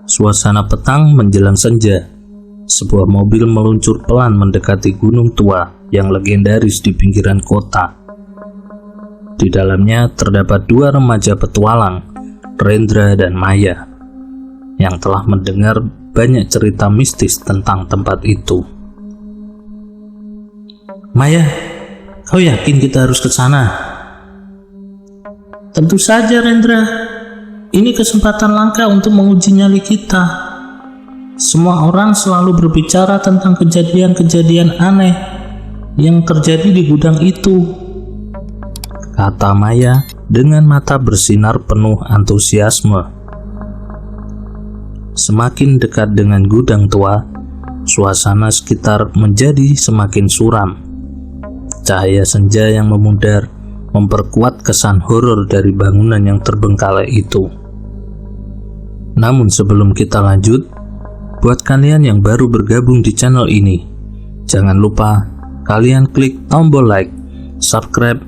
Suasana petang menjelang senja. Sebuah mobil meluncur pelan mendekati gunung tua yang legendaris di pinggiran kota. Di dalamnya terdapat dua remaja petualang, Rendra dan Maya, yang telah mendengar banyak cerita mistis tentang tempat itu. Maya, kau yakin kita harus ke sana? Tentu saja, Rendra. Ini kesempatan langka untuk menguji nyali kita. Semua orang selalu berbicara tentang kejadian-kejadian aneh yang terjadi di gudang itu, kata Maya dengan mata bersinar penuh antusiasme. Semakin dekat dengan gudang tua, suasana sekitar menjadi semakin suram. Cahaya senja yang memudar memperkuat kesan horor dari bangunan yang terbengkalai itu. Namun sebelum kita lanjut, buat kalian yang baru bergabung di channel ini, jangan lupa kalian klik tombol like, subscribe,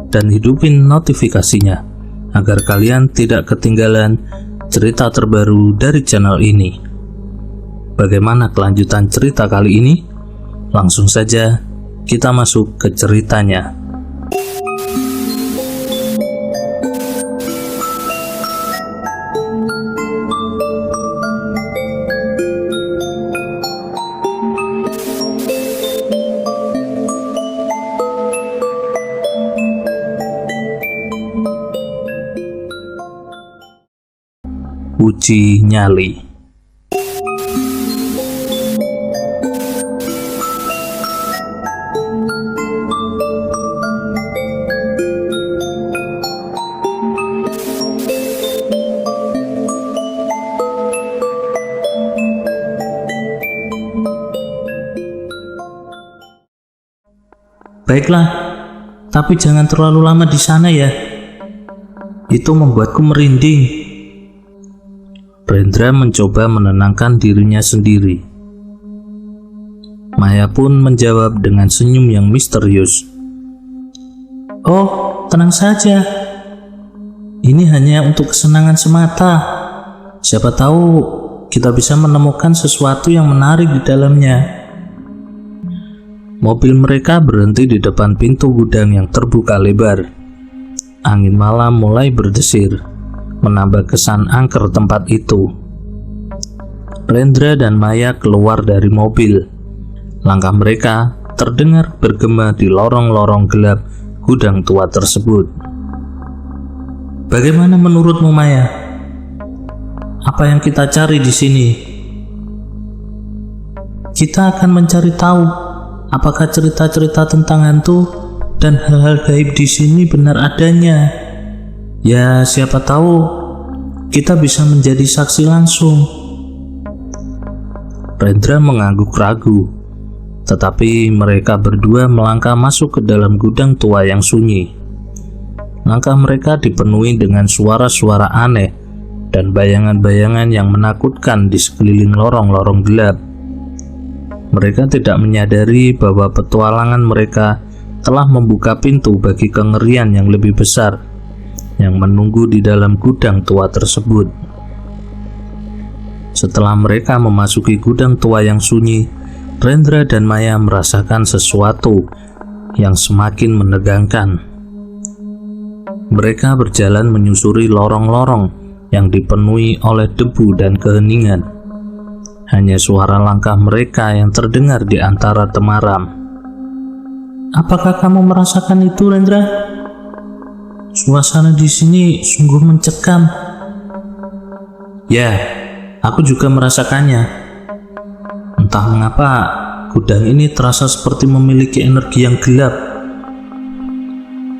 dan hidupin notifikasinya agar kalian tidak ketinggalan cerita terbaru dari channel ini. Bagaimana kelanjutan cerita kali ini? Langsung saja kita masuk ke ceritanya. Uji nyali. Baiklah, tapi jangan terlalu lama di sana ya. Itu membuatku merinding. Rendra mencoba menenangkan dirinya sendiri. Maya pun menjawab dengan senyum yang misterius. Oh, tenang saja. Ini hanya untuk kesenangan semata. Siapa tahu kita bisa menemukan sesuatu yang menarik di dalamnya. Mobil mereka berhenti di depan pintu gudang yang terbuka lebar. Angin malam mulai berdesir, menambah kesan angker tempat itu. Rendra dan Maya keluar dari mobil. Langkah mereka terdengar bergema di lorong-lorong gelap gudang tua tersebut. Bagaimana menurutmu, Maya? Apa yang kita cari di sini? Kita akan mencari tahu apakah cerita-cerita tentang hantu dan hal-hal gaib di sini benar adanya. Ya, siapa tahu kita bisa menjadi saksi langsung. Rendra mengangguk ragu, tetapi mereka berdua melangkah masuk ke dalam gudang tua yang sunyi. Langkah mereka dipenuhi dengan suara-suara aneh dan bayangan-bayangan yang menakutkan di sekeliling lorong-lorong gelap. Mereka tidak menyadari bahwa petualangan mereka telah membuka pintu bagi kengerian yang lebih besar yang menunggu di dalam gudang tua tersebut. Setelah mereka memasuki gudang tua yang sunyi, Rendra dan Maya merasakan sesuatu yang semakin menegangkan. Mereka berjalan menyusuri lorong-lorong yang dipenuhi oleh debu dan keheningan. Hanya suara langkah mereka yang terdengar di antara temaram. Apakah kamu merasakan itu, Rendra? Suasana di sini sungguh mencekam. Ya, aku juga merasakannya. Entah mengapa gudang ini terasa seperti memiliki energi yang gelap.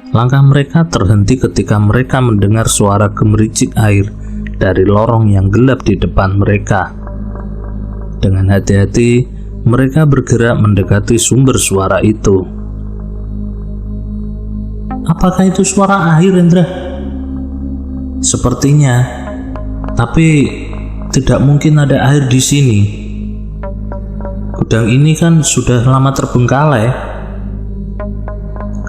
Langkah mereka terhenti ketika mereka mendengar suara gemericik air dari lorong yang gelap di depan mereka. Dengan hati-hati, mereka bergerak mendekati sumber suara itu. Apakah itu suara air, Rendra? Sepertinya, tapi tidak mungkin ada air di sini. Gudang ini kan sudah lama terbengkalai.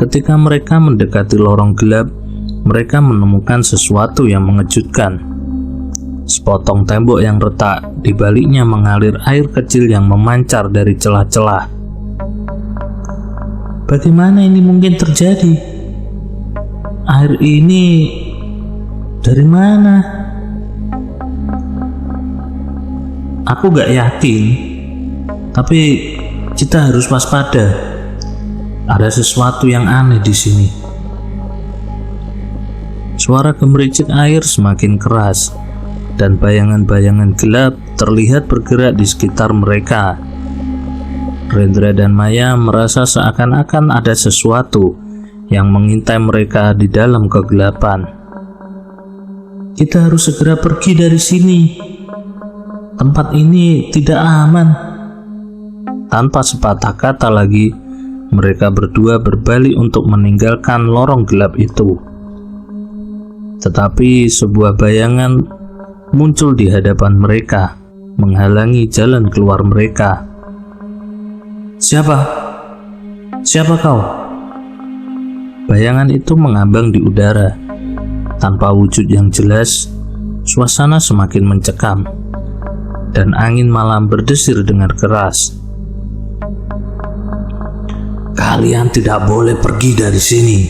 Ketika mereka mendekati lorong gelap, mereka menemukan sesuatu yang mengejutkan. Sepotong tembok yang retak, di baliknya mengalir air kecil yang memancar dari celah-celah. Bagaimana ini mungkin terjadi? Air ini dari mana? Aku gak yakin, tapi kita harus waspada. Ada sesuatu yang aneh di sini. Suara gemericik air semakin keras, dan bayangan-bayangan gelap terlihat bergerak di sekitar mereka. Rendra dan Maya merasa seakan-akan ada sesuatu yang mengintai mereka di dalam kegelapan. Kita harus segera pergi dari sini. Tempat ini tidak aman. Tanpa sepatah kata lagi, mereka berdua berbalik untuk meninggalkan lorong gelap itu. Tetapi sebuah bayangan muncul di hadapan mereka, menghalangi jalan keluar mereka. Siapa? Siapa kau? Bayangan itu mengambang di udara. Tanpa wujud yang jelas, suasana semakin mencekam, dan angin malam berdesir dengan keras. Kalian tidak boleh pergi dari sini.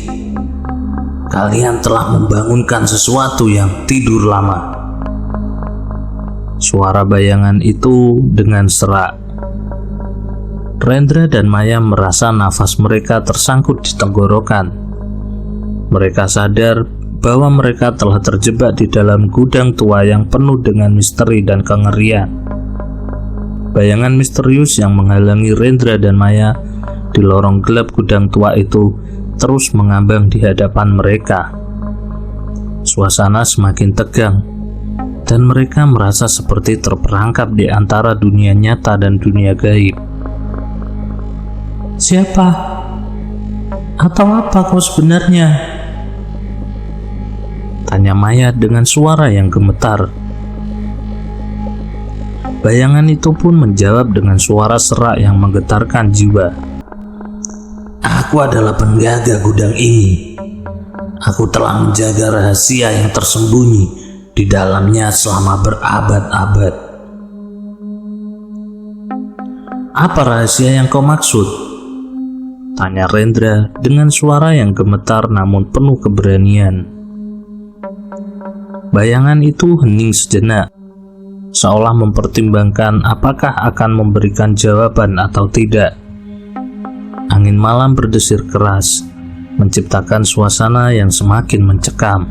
Kalian telah membangunkan sesuatu yang tidur lama. Suara bayangan itu dengan serak. Rendra dan Maya merasa nafas mereka tersangkut di tenggorokan. Mereka sadar bahwa mereka telah terjebak di dalam gudang tua yang penuh dengan misteri dan kengerian. Bayangan misterius yang menghalangi Rendra dan Maya di lorong gelap gudang tua itu terus mengambang di hadapan mereka. Suasana semakin tegang, dan mereka merasa seperti terperangkap di antara dunia nyata dan dunia gaib. Siapa? Atau apa kau sebenarnya? Tanya Maya dengan suara yang gemetar. Bayangan itu pun menjawab dengan suara serak yang menggetarkan jiwa. Aku adalah penjaga gudang ini. Aku telah menjaga rahasia yang tersembunyi di dalamnya selama berabad-abad. Apa rahasia yang kau maksud? Tanya Rendra dengan suara yang gemetar namun penuh keberanian. Bayangan itu hening sejenak, seolah mempertimbangkan apakah akan memberikan jawaban atau tidak. Angin malam berdesir keras, menciptakan suasana yang semakin mencekam.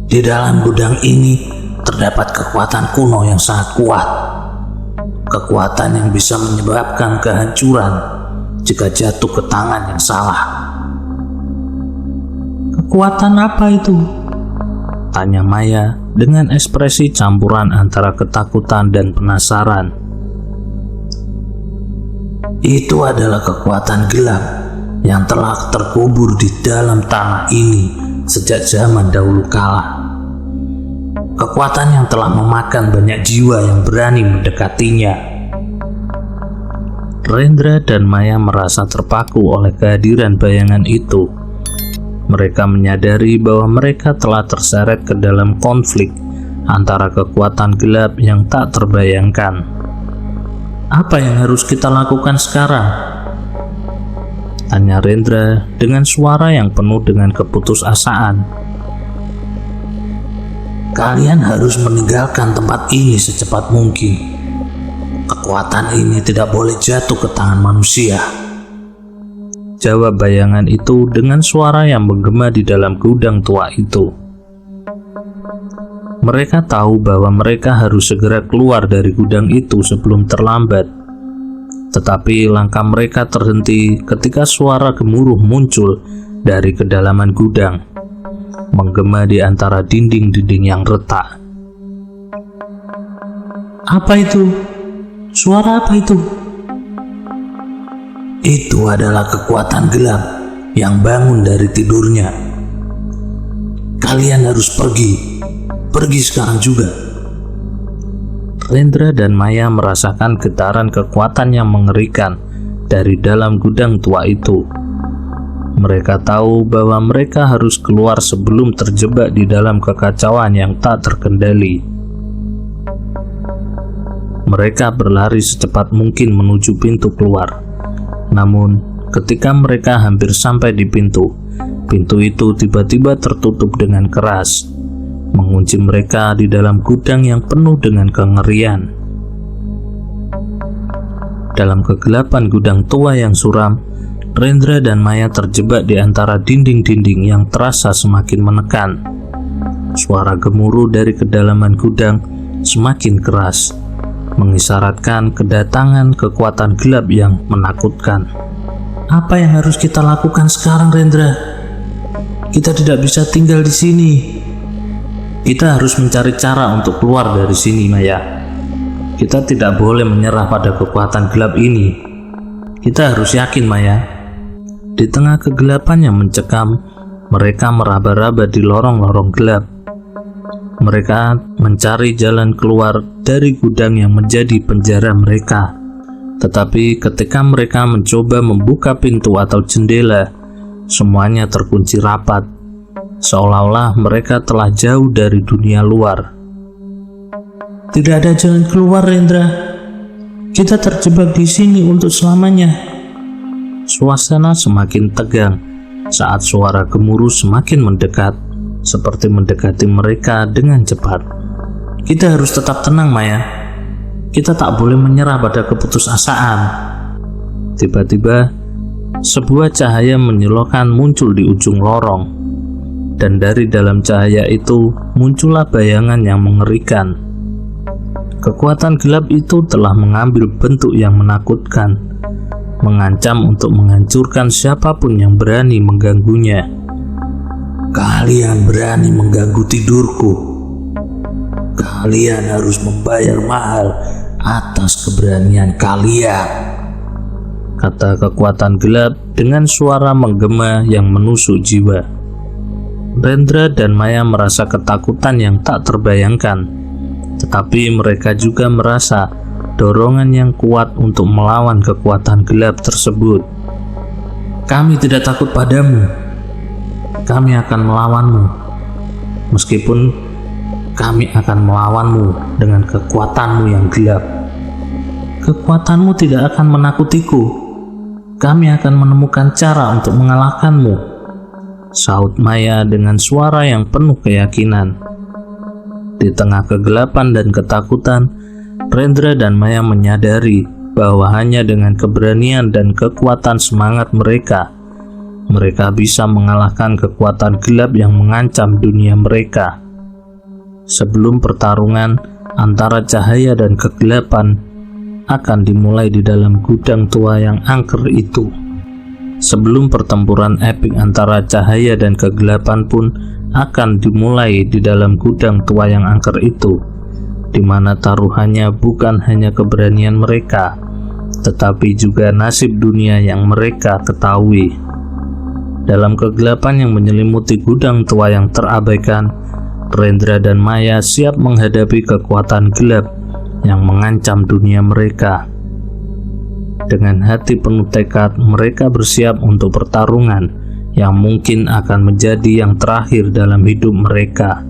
Di dalam gudang ini terdapat kekuatan kuno yang sangat kuat. Kekuatan yang bisa menyebabkan kehancuran jika jatuh ke tangan yang salah. Kekuatan apa itu? Tanya Maya dengan ekspresi campuran antara ketakutan dan penasaran. Itu adalah kekuatan gelap yang telah terkubur di dalam tanah ini sejak zaman dahulu kala. Kekuatan yang telah memakan banyak jiwa yang berani mendekatinya. Rendra dan Maya merasa terpaku oleh kehadiran bayangan itu. Mereka menyadari bahwa mereka telah terseret ke dalam konflik antara kekuatan gelap yang tak terbayangkan. Apa yang harus kita lakukan sekarang? Tanya Rendra dengan suara yang penuh dengan keputusasaan. Kalian harus meninggalkan tempat ini secepat mungkin. Kekuatan ini tidak boleh jatuh ke tangan manusia. Jawab bayangan itu dengan suara yang menggema di dalam gudang tua itu. Mereka tahu bahwa mereka harus segera keluar dari gudang itu sebelum terlambat. Tetapi langkah mereka terhenti ketika suara gemuruh muncul dari kedalaman gudang, menggema di antara dinding-dinding yang retak. Apa itu? Suara apa itu? Itu adalah kekuatan gelap yang bangun dari tidurnya. Kalian harus pergi sekarang juga. Rendra dan Maya merasakan getaran kekuatan yang mengerikan dari dalam gudang tua itu. Mereka tahu bahwa mereka harus keluar sebelum terjebak di dalam kekacauan yang tak terkendali. Mereka berlari secepat mungkin menuju pintu keluar. Namun, ketika mereka hampir sampai di pintu itu tiba-tiba tertutup dengan keras, mengunci mereka di dalam gudang yang penuh dengan kengerian. Dalam kegelapan gudang tua yang suram, Rendra dan Maya terjebak di antara dinding-dinding yang terasa semakin menekan. Suara gemuruh dari kedalaman gudang semakin keras, mengisyaratkan kedatangan kekuatan gelap yang menakutkan. Apa yang harus kita lakukan sekarang, Rendra? Kita tidak bisa tinggal di sini. Kita harus mencari cara untuk keluar dari sini, Maya. Kita tidak boleh menyerah pada kekuatan gelap ini. Kita harus yakin, Maya. Di tengah kegelapan yang mencekam, mereka meraba-raba di lorong-lorong gelap. Mereka mencari jalan keluar dari gudang yang menjadi penjara mereka. Tetapi ketika mereka mencoba membuka pintu atau jendela, semuanya terkunci rapat, seolah-olah mereka telah jauh dari dunia luar. Tidak ada jalan keluar, Rendra. Kita terjebak di sini untuk selamanya. Suasana semakin tegang saat suara gemuruh semakin mendekat, seperti mendekati mereka dengan cepat. Kita harus tetap tenang, Maya. Kita tak boleh menyerah pada keputusasaan. Tiba-tiba, sebuah cahaya menyilaukan muncul di ujung lorong, dan dari dalam cahaya itu muncullah bayangan yang mengerikan. Kekuatan gelap itu telah mengambil bentuk yang menakutkan, mengancam untuk menghancurkan siapapun yang berani mengganggunya. Kalian berani mengganggu tidurku. Kalian harus membayar mahal atas keberanian kalian, kata kekuatan gelap dengan suara menggema yang menusuk jiwa. Rendra dan Maya merasa ketakutan yang tak terbayangkan, tetapi mereka juga merasa dorongan yang kuat untuk melawan kekuatan gelap tersebut. Kami tidak takut padamu. Kami akan melawanmu. Meskipun kami akan melawanmu dengan kekuatanmu yang gelap. Kekuatanmu tidak akan menakutiku. Kami akan menemukan cara untuk mengalahkanmu, saut Maya dengan suara yang penuh keyakinan. Di tengah kegelapan dan ketakutan, Rendra dan Maya menyadari bahwa hanya dengan keberanian dan kekuatan semangat mereka bisa mengalahkan kekuatan gelap yang mengancam dunia mereka. Sebelum pertarungan antara cahaya dan kegelapan akan dimulai di dalam gudang tua yang angker itu. Sebelum pertempuran epik antara cahaya dan kegelapan pun akan dimulai di dalam gudang tua yang angker itu, di mana taruhannya bukan hanya keberanian mereka, tetapi juga nasib dunia yang mereka ketahui. Dalam kegelapan yang menyelimuti gudang tua yang terabaikan, Rendra dan Maya siap menghadapi kekuatan gelap yang mengancam dunia mereka. Dengan hati penuh tekad, mereka bersiap untuk pertarungan yang mungkin akan menjadi yang terakhir dalam hidup mereka.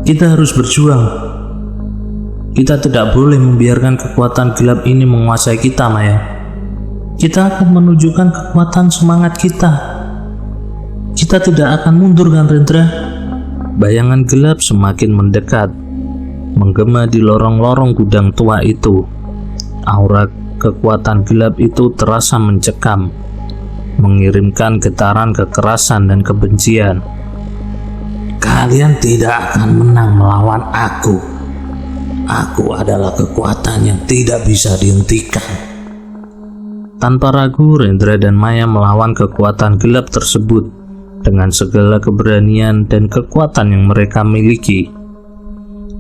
Kita harus berjuang. Kita tidak boleh membiarkan kekuatan gelap ini menguasai kita, Maya. Kita akan menunjukkan kekuatan semangat kita. Kita tidak akan mundur, kan, Rendra? Bayangan gelap semakin mendekat, menggema di lorong-lorong gudang tua itu. Aura kekuatan gelap itu terasa mencekam, mengirimkan getaran kekerasan dan kebencian. Kalian tidak akan menang melawan aku. Aku adalah kekuatan yang tidak bisa dihentikan. Tanpa ragu, Rendra dan Maya melawan kekuatan gelap tersebut dengan segala keberanian dan kekuatan yang mereka miliki.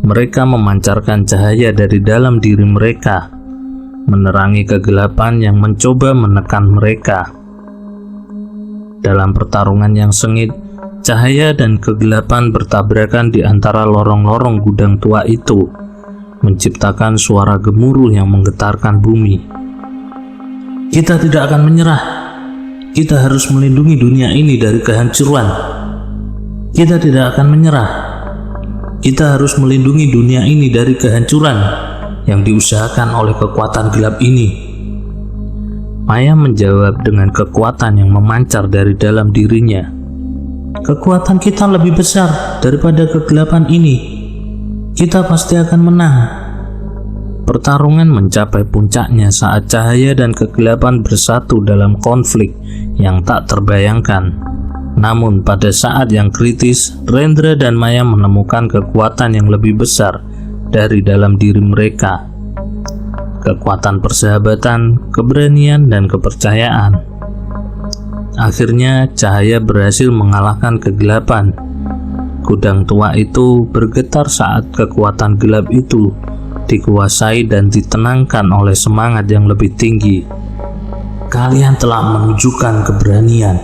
Mereka memancarkan cahaya dari dalam diri mereka, menerangi kegelapan yang mencoba menekan mereka. Dalam pertarungan yang sengit, cahaya dan kegelapan bertabrakan di antara lorong-lorong gudang tua itu, menciptakan suara gemuruh yang menggetarkan bumi. Kita tidak akan menyerah. Kita harus melindungi dunia ini dari kehancuran. Kita tidak akan menyerah. Kita harus melindungi dunia ini dari kehancuran yang diusahakan oleh kekuatan gelap ini. Maya menjawab dengan kekuatan yang memancar dari dalam dirinya. Kekuatan kita lebih besar daripada kegelapan ini. Kita pasti akan menang. Pertarungan mencapai puncaknya saat cahaya dan kegelapan bersatu dalam konflik yang tak terbayangkan. Namun pada saat yang kritis, Rendra dan Maya menemukan kekuatan yang lebih besar dari dalam diri mereka. Kekuatan persahabatan, keberanian, dan kepercayaan. Akhirnya cahaya berhasil mengalahkan kegelapan. Gudang tua itu bergetar saat kekuatan gelap itu dikuasai dan ditenangkan oleh semangat yang lebih tinggi. Kalian telah menunjukkan keberanian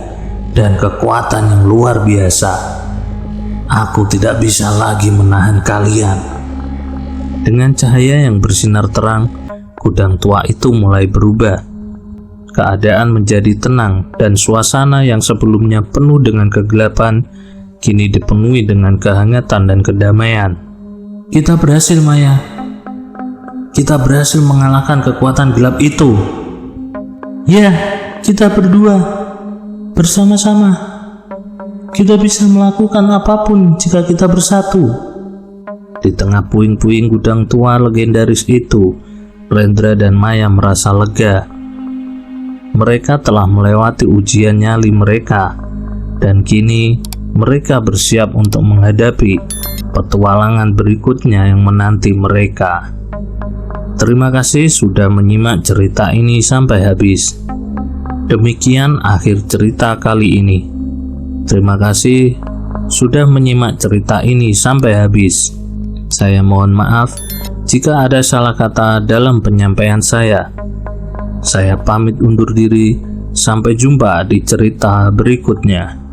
dan kekuatan yang luar biasa. Aku tidak bisa lagi menahan kalian. Dengan cahaya yang bersinar terang, gudang tua itu mulai berubah. Keadaan menjadi tenang dan suasana yang sebelumnya penuh dengan kegelapan kini dipenuhi dengan kehangatan dan kedamaian. Kita berhasil, Maya. Kita berhasil mengalahkan kekuatan gelap itu. Ya, kita berdua bersama-sama. Kita bisa melakukan apapun jika kita bersatu. Di tengah puing-puing gudang tua legendaris itu, Rendra dan Maya merasa lega. Mereka telah melewati ujian nyali mereka, dan kini mereka bersiap untuk menghadapi petualangan berikutnya yang menanti mereka. Terima kasih sudah menyimak cerita ini sampai habis. Demikian akhir cerita kali ini. Terima kasih sudah menyimak cerita ini sampai habis. Saya mohon maaf jika ada salah kata dalam penyampaian saya. Saya pamit undur diri. Sampai jumpa di cerita berikutnya.